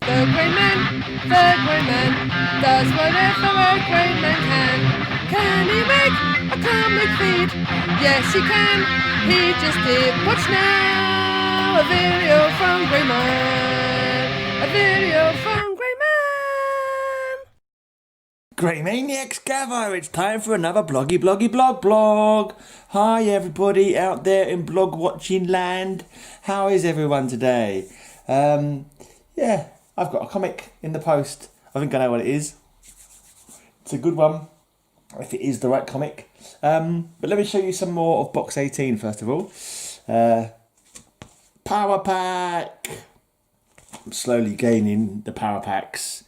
The Grey Man does whatever a Grey Man can. Can he make a comic feed? Yes, he can. He just did. Watch now, a video from Grey Man. A video from Grey Man. Grey Maniacs Gavo, it's time for another blog. Hi everybody out there in blog watching land. How is everyone today? Yeah, I've got a comic in the post. I think I know what it is. It's a good one, if it is the right comic. But let me show you some more of box 18 first of all. Power Pack. I'm slowly gaining the Power Packs.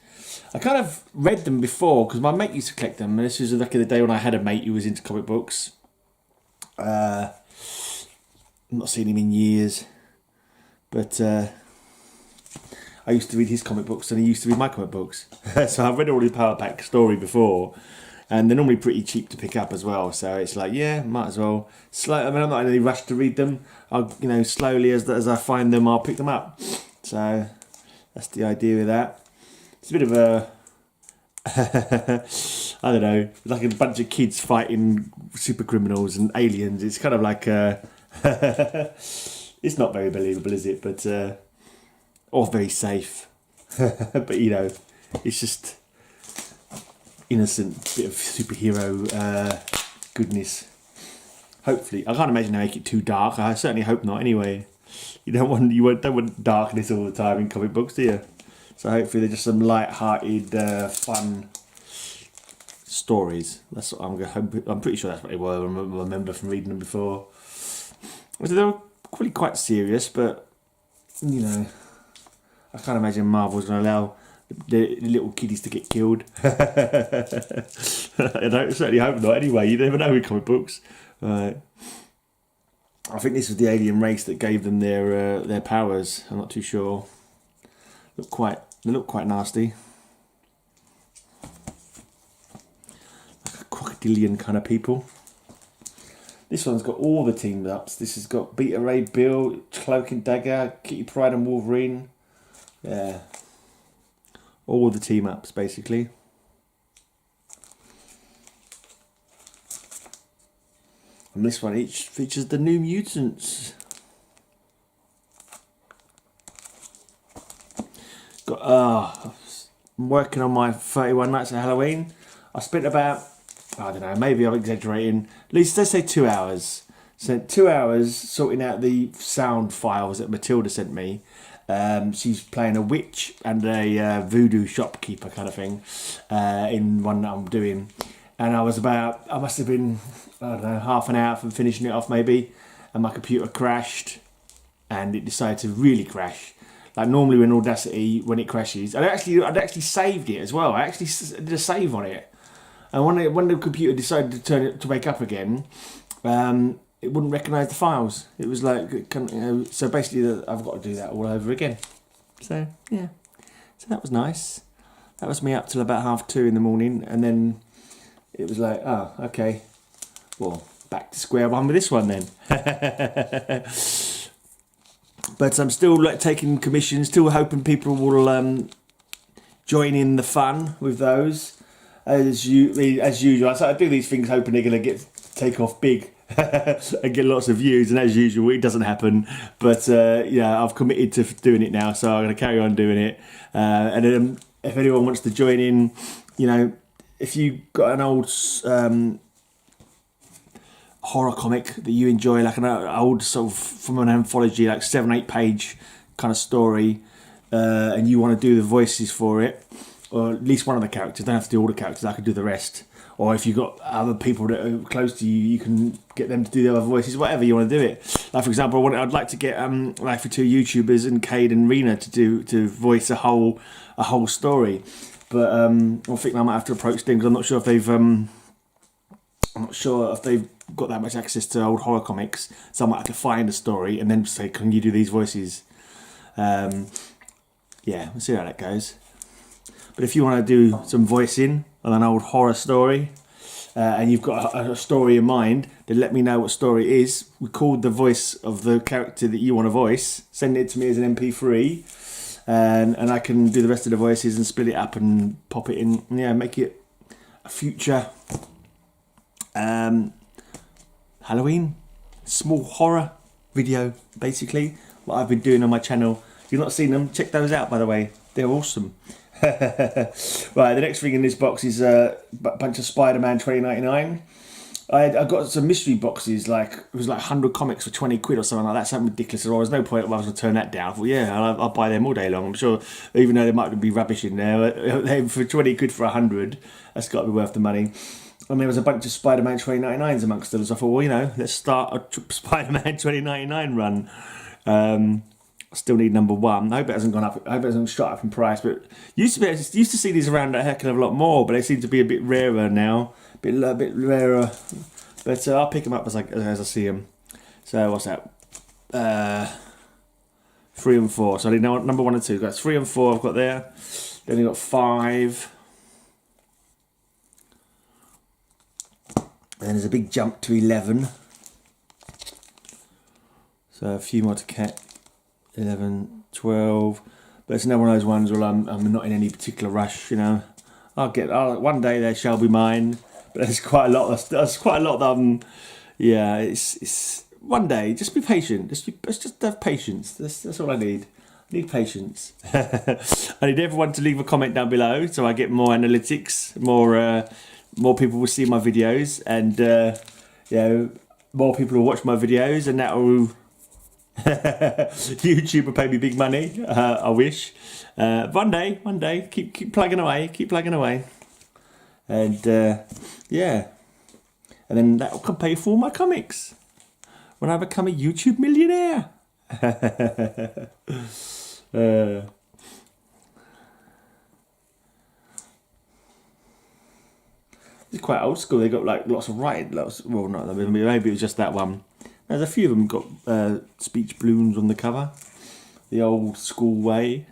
I kind of read them before because my mate used to collect them. And this was lucky the day when I had a mate who was into comic books. I've not seen him in years. But I used to read his comic books and he used to read my comic books. So I've read all his Power Pack story before. And they're normally pretty cheap to pick up as well. So it's like, yeah, might as well. I mean, I'm not in any rush to read them. I'll, slowly as I find them, I'll pick them up. So that's the idea with that. It's a bit of a, I don't know, like a bunch of kids fighting super criminals and aliens. It's kind of like, it's not very believable, is it? But, or very safe. But, it's just innocent bit of superhero goodness. Hopefully. I can't imagine they make it too dark. I certainly hope not anyway. You don't want darkness all the time in comic books, do you? So hopefully they're just some light-hearted, fun stories. That's what I'm pretty sure that's what they were. I remember from reading them before. So they were probably quite serious, but I can't imagine Marvel's going to allow the little kiddies to get killed. I certainly hope not. Anyway, you never know with comic books. Right. I think this was the alien race that gave them their powers. I'm not too sure. They look quite nasty. Like a crocodilian kind of people. This one's got all the team ups. This has got Beta Ray Bill, Cloak and Dagger, Kitty Pryde and Wolverine. Yeah. All the team ups basically. And this one each features the New Mutants. I'm working on my 31 Nights of Halloween. I spent about, I don't know, maybe I'm exaggerating, at least let's say 2 hours. Spent 2 hours sorting out the sound files that Matilda sent me. She's playing a witch and a voodoo shopkeeper kind of thing in one that I'm doing. And I must have been, I don't know, half an hour from finishing it off maybe. And my computer crashed and it decided to really crash. Like normally when Audacity, when it crashes, I'd actually saved it as well. I actually did a save on it. And when the computer decided to turn it to wake up again, it wouldn't recognise the files. It was like, so basically I've got to do that all over again. So, yeah. So that was nice. That was me up till about 2:30 in the morning. And then it was like, oh, okay. Well, back to square one with this one then. But I'm still taking commissions, still hoping people will join in the fun with those. As usual, so I do these things hoping they're going to take off big and get lots of views, and as usual, it doesn't happen. But I've committed to doing it now, so I'm going to carry on doing it. And then if anyone wants to join in, if you've got an old horror comic that you enjoy, like an old sort of from an anthology, like 7-8 page kind of story, and you want to do the voices for it, or at least one of the characters, don't have to do all the characters, I could do the rest. Or if you've got other people that are close to you, you can get them to do the other voices, whatever you want to do it. Like for example, I'd like to get like for 2 YouTubers and Cade and Rena to voice a whole story. But I think I might have to approach them because I'm not sure if they've got that much access to old horror comics. So I might have to find a story and then say, can you do these voices? Yeah, we'll see how that goes. But if you want to do some voicing on an old horror story, and you've got a story in mind, then let me know what story it is. Record the voice of the character that you want to voice. Send it to me as an MP3. and I can do the rest of the voices and split it up and pop it in. Yeah, make it a future Halloween small horror video, basically. What I've been doing on my channel. If you've not seen them, check those out, by the way. They're awesome. Right, the next thing in this box is a bunch of Spider-Man 2099. I got some mystery boxes, like it was like 100 comics for 20 quid or something like that, something ridiculous. There was no point I was going to turn that down. I thought, yeah, I'll buy them all day long. I'm sure, even though there might be rubbish in there, for 20 quid for 100, that's got to be worth the money. And there was a bunch of Spider-Man 2099s amongst them, so I thought, well, you know, let's start a Spider-Man 2099 run. I still need number 1. I hope it hasn't gone up. I hope it hasn't shot up in price. But used to see these around a heck of a lot more, but they seem to be a bit rarer now. A bit rarer. But I'll pick them up as I see them. So what's that? 3 and 4. So I need number 1 and 2. That's 3 and 4 I've got there. Then we've got 5. And then there's a big jump to 11. So a few more to catch. 11, 12. But it's another one of those ones where I'm not in any particular rush, you know. One day they shall be mine. But there's quite a lot. There's quite a lot that yeah. It's one day. Just be patient. Just have patience. That's all I need. I need patience. I need everyone to leave a comment down below so I get more analytics, more people will see my videos, and more people will watch my videos, and that will YouTube will pay me big money. I wish. One day, keep plugging away, and yeah, and then that will pay for all my comics when I become a YouTube millionaire. It's quite old school. They got like lots of writing. Well, not maybe it was just that one. There's a few of them got speech balloons on the cover, the old school way.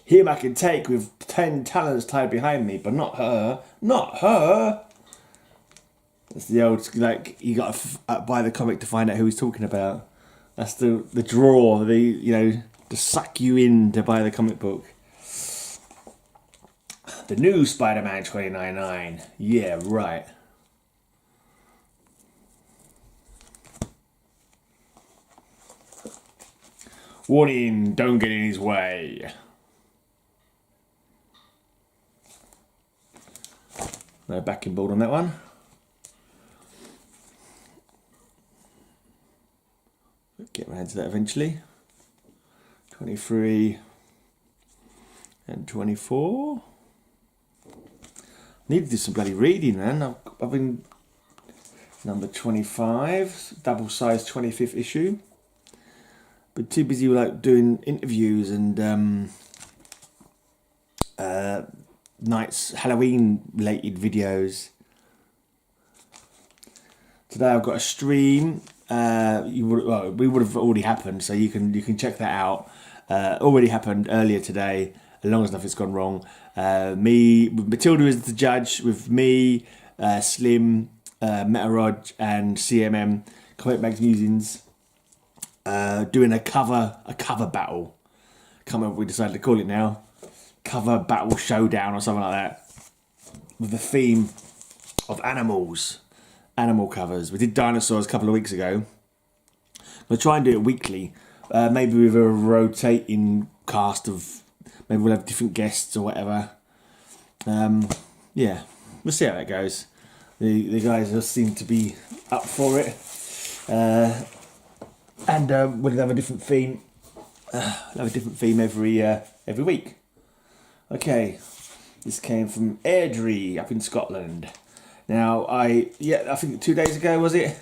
Him I can take with 10 talents tied behind me, but not her. Not her. That's the old, like, you got to buy the comic to find out who he's talking about. That's the draw, to suck you in to buy the comic book. The new Spider-Man 2099. Yeah, right. Warning, don't get in his way. No backing board on that one. Get around to that eventually. 23 and 24. Need to do some bloody reading, man. I've been number 25, double sized 25th issue. But too busy with like doing interviews and nights Halloween related videos. Today I've got a stream. We would have already happened, so you can check that out. Already happened earlier today. As long as nothing's gone wrong. Matilda is the judge with me, Slim, Metarog, and CMM, Comic Mags Musings, doing a cover battle. Can't remember what we decided to call it now. Cover battle showdown or something like that. With the theme of animals, animal covers. We did dinosaurs a couple of weeks ago. We'll try and do it weekly. Maybe with a rotating cast of. Maybe we'll have different guests or whatever. Yeah, we'll see how that goes. The guys just seem to be up for it. And we'll have a different theme. Every week. Okay, this came from Airdrie up in Scotland. Now, I think 2 days ago, was it?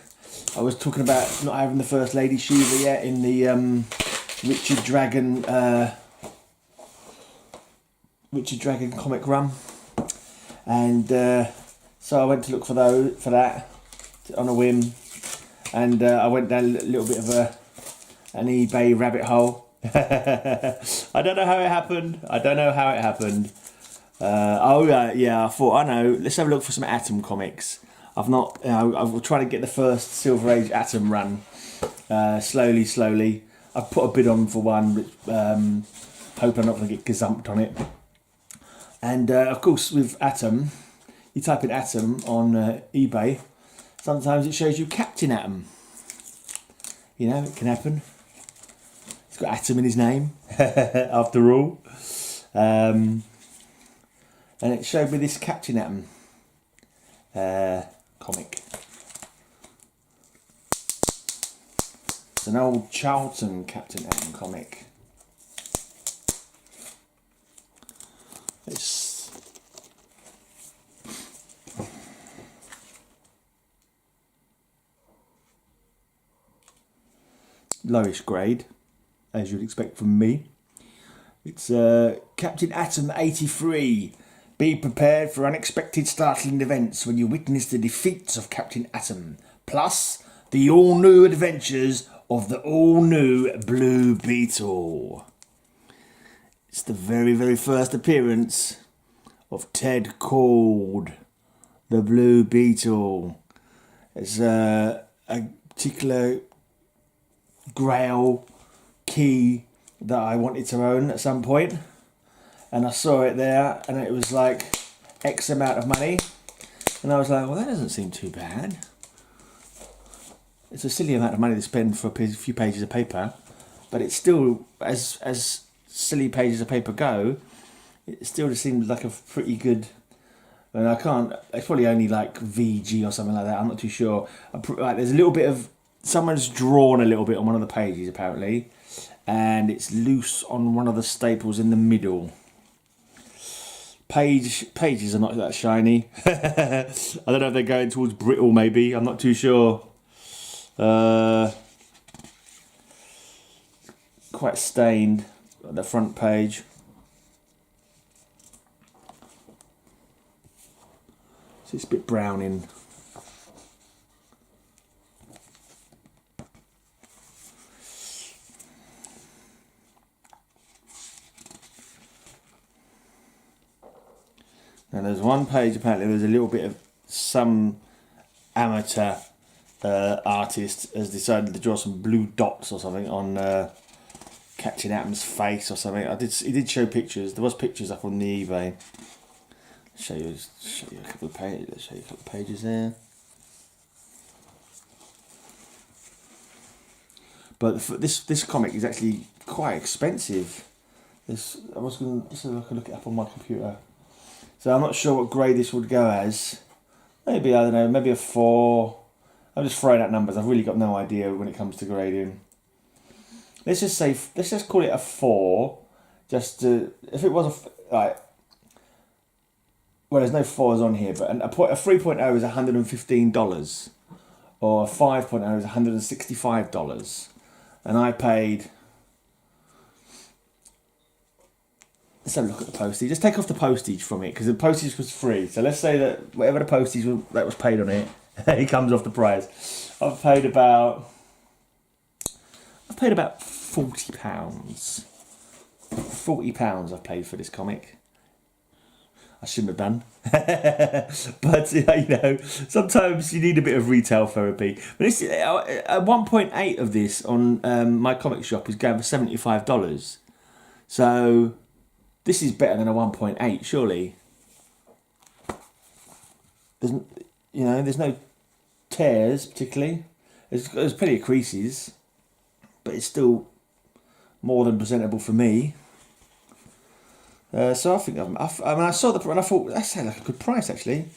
I was talking about not having the First Lady Shiva yet in the Richard Dragon comic run, and so I went to look for that on a whim, and I went down a little bit of an eBay rabbit hole. I don't know how it happened. I thought, I know, let's have a look for some Atom comics. I've not, I was trying to get the first Silver Age Atom run, slowly. I've put a bid on for one, which, hoping I'm not going to get gazumped on it. And of course, with Atom, you type in Atom on eBay. Sometimes it shows you Captain Atom. You know, it can happen. He's got Atom in his name, after all. And it showed me this Captain Atom comic. It's an old Charlton Captain Atom comic. It's lowish grade, as you'd expect from me. It's Captain Atom 83. Be prepared for unexpected startling events when you witness the defeats of Captain Atom, plus the all-new adventures of the all-new Blue Beetle. It's the very, very first appearance of Ted called the Blue Beetle. It's a particular Grail key that I wanted to own at some point, and I saw it there, and it was like X amount of money, and I was like, well, that doesn't seem too bad. It's a silly amount of money to spend for a few pages of paper, but it's still, as silly pages of paper go, it still just seems like a pretty good. And I can't. It's probably only like VG or something like that. I'm not too sure. Like, there's a little bit of someone's drawn a little bit on one of the pages apparently, and it's loose on one of the staples in the middle. Pages are not that shiny. I don't know if they're going towards brittle. Maybe, I'm not too sure. Quite stained at the front page. So it's a bit browning. Now there's one page, apparently there's a little bit of some amateur artist has decided to draw some blue dots or something on Captain Atom's face or something. He did show pictures. There was pictures up on the eBay. Show you a couple of pages. Let's show you a couple of pages there. But this comic is actually quite expensive. I was going to see if I could look it up on my computer. So I'm not sure what grade this would go as. Maybe, I don't know, maybe a 4. I'm just throwing out numbers. I've really got no idea when it comes to grading. Let's just call it a 4. Just if it was well, there's no 4s on here, but a 3.0 is $115, or a 5.0 is $165, and I paid. Let's have a look at the postage. Let's take off the postage from it, because the postage was free. So let's say that whatever the postage that was paid on it, it comes off the price. I've paid about £40. £40 I've paid for this comic. I shouldn't have done. But, you know, sometimes you need a bit of retail therapy. But it's, 1.8 of this on my comic shop is going for $75. So this is better than a 1.8, surely. There's no tears particularly. There's plenty of creases, but it's still more than presentable for me. So I think I saw the and I thought that sounded like a good price actually,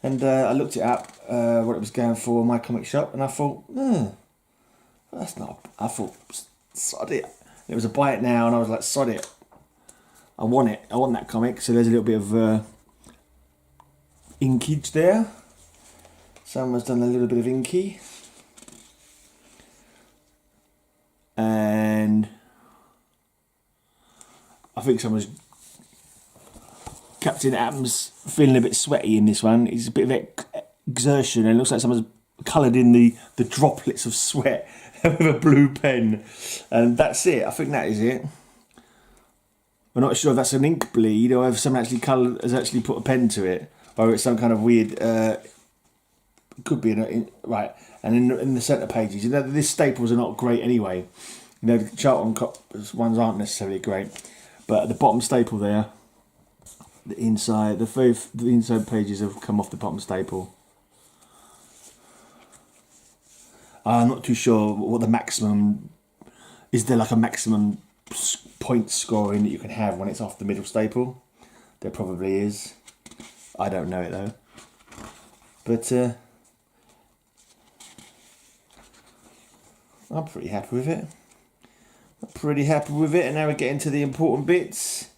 and I looked it up what it was going for in my comic shop, and I thought, that's not. I thought, sod it. It was a buy it now, and I was like, sod it. I want it. I want that comic. So there's a little bit of inkage there. Someone's done a little bit of inky, and I think someone's. Captain Atom's feeling a bit sweaty in this one. It's a bit of exertion, and it looks like someone's coloured in the droplets of sweat with a blue pen. And that's it. I think that is it. We're not sure if that's an ink bleed or if someone has actually put a pen to it, or it's some kind of weird. Could be right. And in the centre pages, these staples are not great anyway. You know, the Charlton ones aren't necessarily great, but at the bottom staple there, the inside pages have come off the bottom staple. I'm not too sure what the maximum is. There like a maximum point scoring that you can have when it's off the middle staple? There probably is. I don't know it though. But I'm pretty happy with it. And now we're getting to the important bits.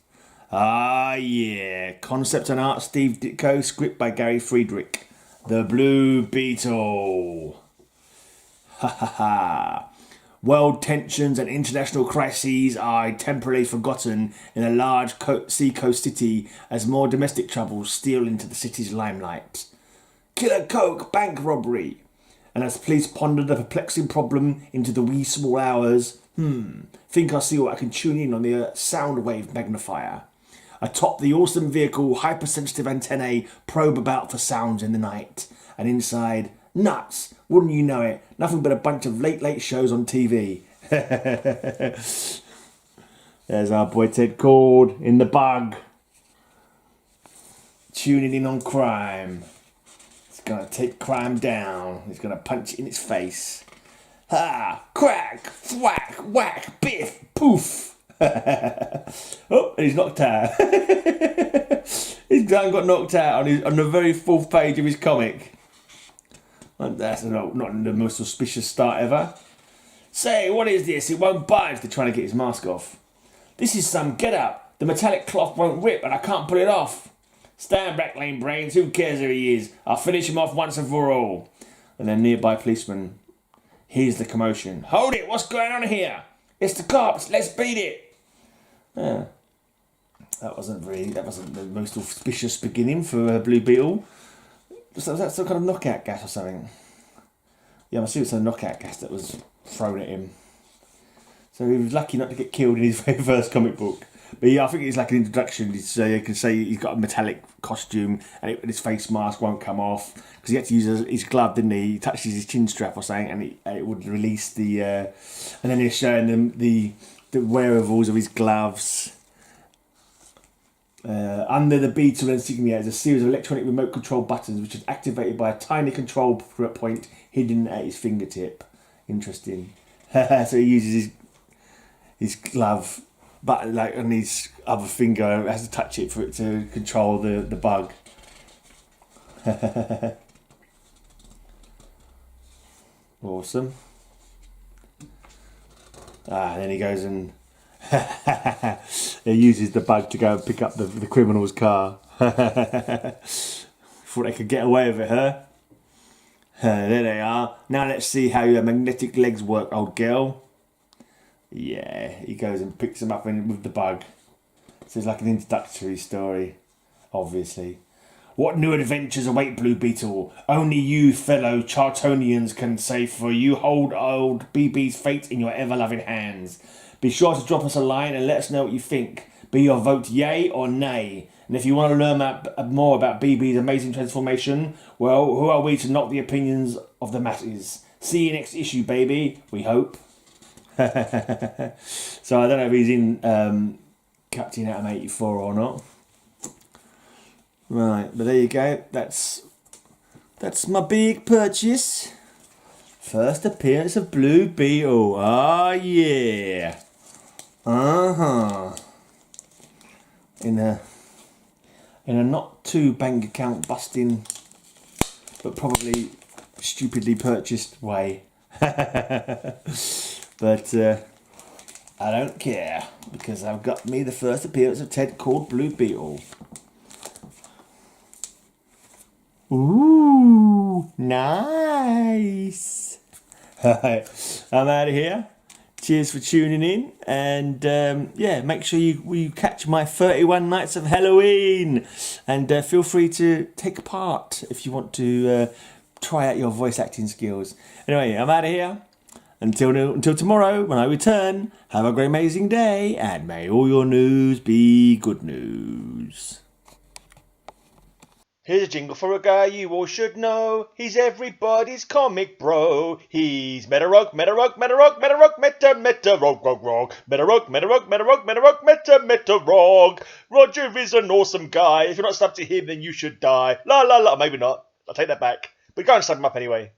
Ah, yeah. Concept and art, Steve Ditko. Script by Gary Friedrich. The Blue Beetle. Ha ha ha. World tensions and international crises are temporarily forgotten in a large seacoast city as more domestic troubles steal into the city's limelight. Killer Coke, bank robbery. And as police ponder the perplexing problem into the wee small hours, think I'll see what I can tune in on the sound wave magnifier. Atop the awesome vehicle, hypersensitive antennae probe about for sounds in the night. And inside, nuts, wouldn't you know it, nothing but a bunch of late shows on TV. There's our boy Ted Cord in the bug. Tuning in on crime. He's gonna take crime down. He's gonna punch it in its face. Ha! Crack! Thwack! Whack! Biff! Poof! Oh, and he's knocked out. He's got knocked out on the very fourth page of his comic. That's not the most suspicious start ever. Say, what is this? It won't budge. They're trying to get his mask off. This is some get up. The metallic cloth won't rip and I can't pull it off. Stand back, lame brains. Who cares who he is? I'll finish him off once and for all. And then nearby policeman hears the commotion. Hold it. What's going on here? It's the cops. Let's beat it. Yeah. That wasn't the most auspicious beginning for Blue Beetle. So was that some kind of knockout gas or something? Yeah, I'm assuming it's a knockout gas that was thrown at him. So he was lucky not to get killed in his very first comic book. But yeah, I think it's like an introduction. You can say he's got a metallic costume and his face mask won't come off because he had to use his glove, didn't he? He touches his chin strap or something and it would release the... and then he's showing them the wearables of his gloves. Under the Beetle insignia is a series of electronic remote control buttons which is activated by a tiny control point hidden at his fingertip. Interesting. So he uses his glove, but like on his other finger has to touch it for it to control the bug. Awesome. And then he goes and he uses the bug to go and pick up the criminal's car. Thought they could get away with it, huh? There they are. Now let's see how your magnetic legs work, old girl. Yeah, he goes and picks him up with the bug. So it's like an introductory story, obviously. What new adventures await Blue Beetle? Only you fellow Chartonians can say, for you hold old BB's fate in your ever-loving hands. Be sure to drop us a line and let us know what you think. Be your vote yay or nay. And if you want to learn more about BB's amazing transformation, well, who are we to knock the opinions of the masses? See you next issue, baby. We hope. So I don't know if he's in Captain Atom 84 or not. Right, but there you go. That's my big purchase. First appearance of Blue Beetle. Ah, yeah. In a not too bank account busting, but probably stupidly purchased way. But I don't care because I've got me the first appearance of Ted called Blue Beetle. Ooh, nice. I'm out of here. Cheers for tuning in, and yeah, make sure you catch my 31 Nights of Halloween, and feel free to take part if you want to try out your voice acting skills. Anyway, I'm out of here. Until tomorrow, when I return, have a great amazing day, and may all your news be good news. Here's a jingle for a guy you all should know. He's everybody's comic bro. He's Metarog, Metarog, Metarog, Metarog, Metarog, Rog. Metarog, Metarog, Metarog, Metarog, Metarog. Roger is an awesome guy. If you're not subbed to him, then you should die. La la la. Maybe not. I'll take that back. But go and sub him up anyway.